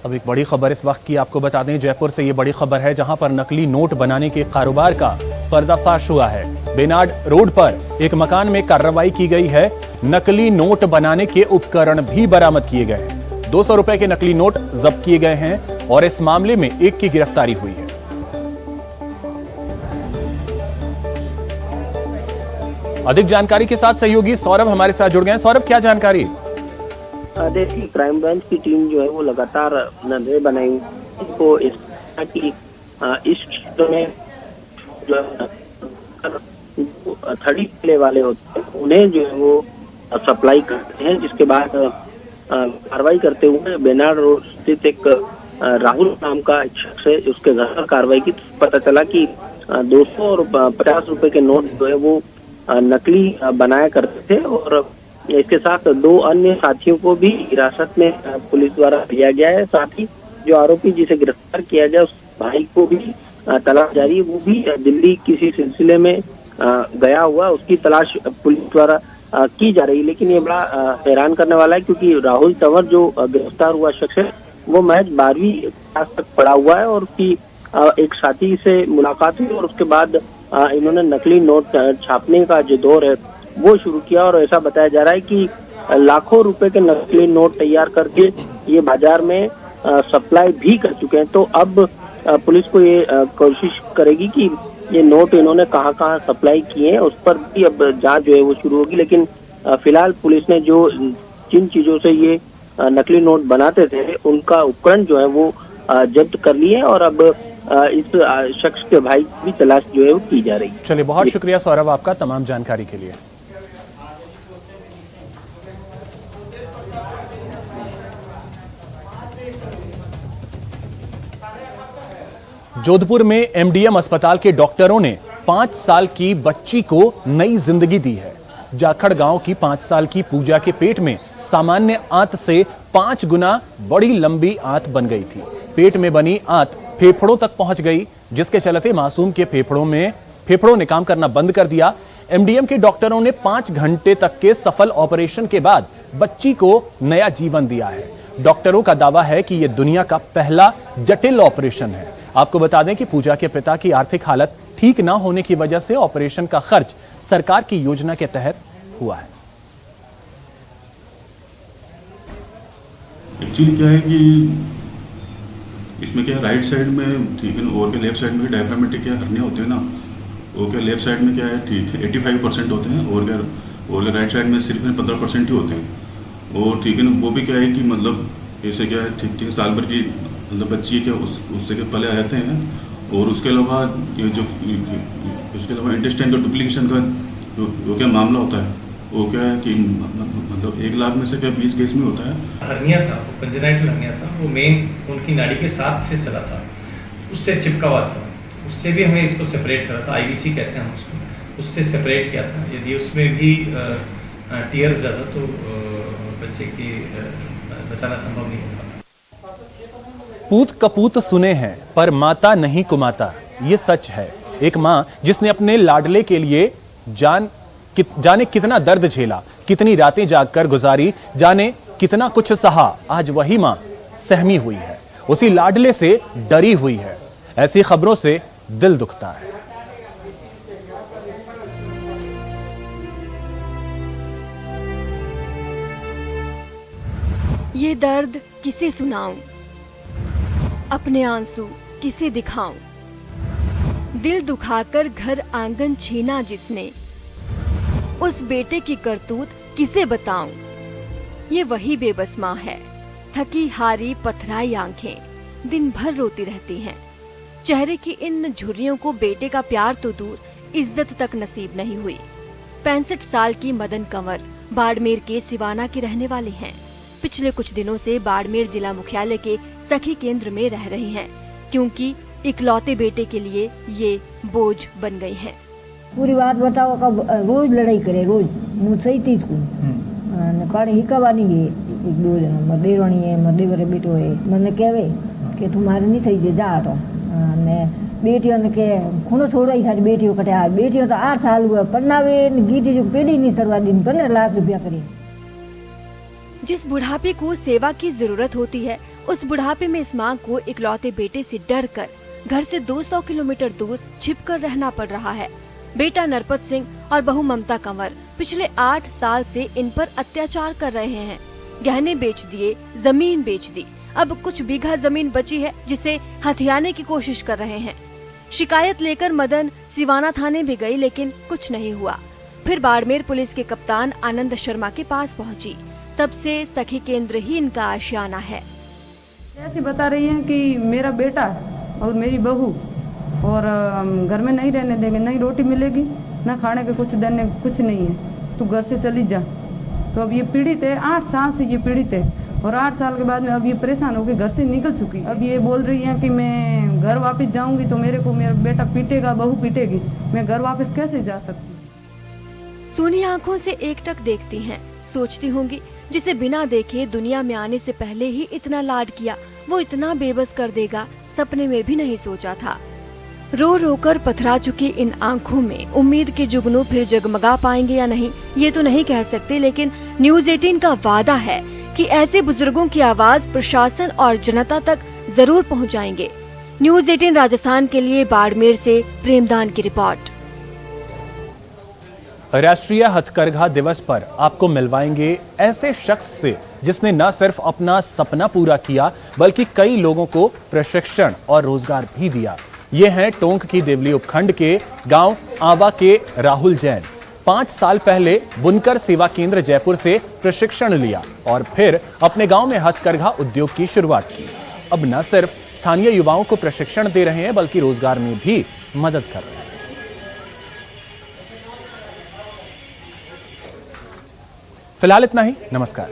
अब एक बड़ी खबर इस वक्त की आपको बता दें, जयपुर से ये बड़ी खबर है जहां पर नकली नोट बनाने के कारोबार का पर्दाफाश हुआ है। बेनाड रोड पर एक मकान में कार्रवाई की गई है। नकली नोट बनाने के उपकरण भी बरामद किए गए हैं। 200 रुपए के नकली नोट जब्त किए गए हैं और इस मामले में एक की गिरफ्तारी हुई है। अधिक जानकारी के साथ सहयोगी सौरभ हमारे साथ जुड़ गए हैं। सौरभ, क्या जानकारी? देखिए, क्राइम ब्रांच की टीम जो है वो लगातार नजरें बनाई को इस क्षेत्र में जो थर्डी प्ले वाले होते हैं उन्हें जो है वो सप्लाई करते हैं, जिसके बाद कार्रवाई करते हुए बेनाड रोड स्थित एक राहुल नाम का एक शख्स है, उसके घर पर कार्रवाई की। पता चला कि 200 और 50 रुपए के नोट जो है वो नकली बनाया करते थे और इसके साथ 2 अन्य साथियों को भी हिरासत में पुलिस द्वारा लिया गया है। साथ ही जो आरोपी जिसे गिरफ्तार किया गया उस भाई को भी तलाश जारी है। वो भी दिल्ली किसी सिलसिले में गया हुआ, उसकी तलाश पुलिस द्वारा की जा रही है। लेकिन ये बड़ा हैरान करने वाला है क्योंकि राहुल तंवर जो गिरफ्तार हुआ शख्स है वो महज 12वीं क्लास तक पढ़ा हुआ है और उसकी एक साथी से मुलाकात हुई और उसके बाद इन्होंने नकली नोट छापने का जो दौर है वो शुरू किया और ऐसा बताया जा रहा है कि लाखों रुपए के नकली नोट तैयार करके ये बाजार में सप्लाई भी कर चुके हैं। तो अब पुलिस को ये कोशिश करेगी कि ये नोट इन्होंने कहाँ कहाँ सप्लाई किए हैं उस पर भी अब जांच जो है वो शुरू होगी। लेकिन फिलहाल पुलिस ने जो जिन चीजों से ये नकली नोट बनाते थे उनका उपकरण जो है वो जब्त कर लिए और अब इस शख्स के भाई की तलाश जो है वो की जा रही है। चलिए, बहुत शुक्रिया सौरभ आपका तमाम जानकारी के लिए। जोधपुर में एमडीएम अस्पताल के डॉक्टरों ने 5 साल की बच्ची को नई जिंदगी दी है। जाखड़ गांव की 5 साल की पूजा के पेट में सामान्य आंत से 5 गुना बड़ी लंबी आंत बन गई थी। पेट में बनी आंत फेफड़ों तक पहुंच गई, जिसके चलते मासूम के फेफड़ों ने काम करना बंद कर दिया। एमडीएम के डॉक्टरों ने 5 घंटे तक के सफल ऑपरेशन के बाद बच्ची को नया जीवन दिया है। डॉक्टरों का दावा है कि यह दुनिया का पहला जटिल ऑपरेशन है। आपको बता दें कि पूजा के पिता की आर्थिक हालत ठीक ना होने की वजह से ऑपरेशन का खर्च सरकार की योजना के तहत हुआ है। एक्चुअली क्या है कि इसमें क्या राइट साइड में ठीक है और के लेफ्ट साइड में डायफ्रामेटिक क्या हर्निया होती है ना, वो क्या लेफ्ट साइड में क्या है ठीक है 85% होते हैं और क्या राइट साइड में सिर्फ 15% ही होते हैं। और ठीक है ना वो भी क्या है कि मतलब ऐसे क्या है ठीक 3 साल भर की मतलब बच्ची क्या उससे के पहले आ जाते हैं और उसके अलावा ये जो उसके अलावा इंटेस्टाइन का डुप्लीकेशन का जो क्या मामला होता है वो क्या है कि मतलब 1 लाख में से क्या 20 केस में होता है। हर्निया था, वो कंजेनाइटल हर्निया था, वो मेन उनकी नाड़ी के साथ से चला था, उससे चिपका हुआ था। उससे भी हमें इसको सेपरेट करा था, आईवीसी कहते हैं हम उसको, उससे सेपरेट किया था। यदि उसमें भी टीयर हो जाता तो बच्चे की बचाना संभव नहीं होता। पूत कपूत सुने हैं पर माता नहीं कुमाता, ये सच है। एक मां जिसने अपने लाडले के लिए जाने कितना दर्द झेला, कितनी रातें जागकर गुजारी, जाने कितना कुछ सहा, आज वही मां सहमी हुई है, उसी लाडले से डरी हुई है। ऐसी खबरों से दिल दुखता है। ये दर्द किसे सुनाऊं, अपने आंसू किसे दिखाऊं, दिल दुखाकर घर आंगन छीना जिसने, उस बेटे की करतूत किसे बताऊं। ये वही बेबस माँ है, थकी हारी पथराई आंखें दिन भर रोती रहती हैं। चेहरे की इन झुर्रियों को बेटे का प्यार तो दूर, इज्जत तक नसीब नहीं हुई। 65 साल की मदन कंवर बाड़मेर के सिवाना के रहने वाले हैं। पिछले कुछ दिनों से बाड़मेर जिला मुख्यालय के सखी केंद्र में रह रही हैं, क्योंकि इकलौते बेटे के लिए ये बोझ बन गई हैं। पूरी बात बताओ, कब रोज लड़ाई करे, रोज मुझसे ही तीस को काढ़ ही कबानी है। 1-2 जन मदे रोनी है, मदे बरे बेटो है, मैंने कहवे कि तुम्हारे नहीं सही दे जा तो ने बेटियों ने के खूनो छोड़ो ही सारी बेटियों कटे आ बेटियों तो 8 साल हुआ पढ़नावे गीती जो पेड़ी नहीं सरवा दिन 15 लाख रुपया करे। जिस बुढ़ापे को सेवा की जरूरत होती है उस बुढ़ापे में इस मां को इकलौते बेटे से डर कर घर से 200 किलोमीटर दूर छिपकर रहना पड़ रहा है। बेटा नरपत सिंह और बहू ममता कंवर पिछले 8 साल से इन पर अत्याचार कर रहे हैं। गहने बेच दिए, जमीन बेच दी, अब कुछ बीघा जमीन बची है जिसे हथियाने की कोशिश कर रहे हैं। शिकायत लेकर मदन सिवाना थाने भी गई लेकिन कुछ नहीं हुआ। फिर बाड़मेर पुलिस के कप्तान आनंद शर्मा के पास पहुंची। तब से सखी केंद्र ही इनका आशियाना है। ऐसी बता रही हैं कि मेरा बेटा और मेरी बहू और घर में नहीं रहने देंगे, नहीं रोटी मिलेगी, ना खाने के कुछ देने कुछ नहीं है, तू घर से चली जा। तो अब ये पीड़ित है, 8 साल से ये पीड़ित है और 8 साल के बाद में अब ये परेशान होकर घर से निकल चुकी। अब ये बोल रही हैं कि मैं घर वापस जाऊंगी तो मेरे को मेरा बेटा पीटेगा, बहू पीटेगी, मैं घर वापस कैसे जा सकती। सूनी आंखों से एकटक देखती हैं, सोचती होंगी जिसे बिना देखे दुनिया में आने से पहले ही इतना लाड किया, वो इतना बेबस कर देगा, सपने में भी नहीं सोचा था। रो रो कर पथरा चुकी इन आंखों में उम्मीद के जुगनू फिर जगमगा पाएंगे या नहीं ये तो नहीं कह सकते, लेकिन न्यूज़ 18 का वादा है कि ऐसे बुजुर्गों की आवाज प्रशासन और जनता तक जरूर पहुंचाएंगे। न्यूज़ 18 राजस्थान के लिए बाड़मेर से प्रेमदान की रिपोर्ट। राष्ट्रीय हथकरघा दिवस पर आपको मिलवाएंगे ऐसे शख्स से जिसने न सिर्फ अपना सपना पूरा किया बल्कि कई लोगों को प्रशिक्षण और रोजगार भी दिया। ये हैं टोंक की देवली उपखंड के गांव आवा के राहुल जैन। 5 साल पहले बुनकर सेवा केंद्र जयपुर से प्रशिक्षण लिया और फिर अपने गांव में हथकरघा उद्योग की शुरुआत की। अब न सिर्फ स्थानीय युवाओं को प्रशिक्षण दे रहे हैं बल्कि रोजगार में भी मदद कर रहे हैं। फिलहाल इतना ही, नमस्कार।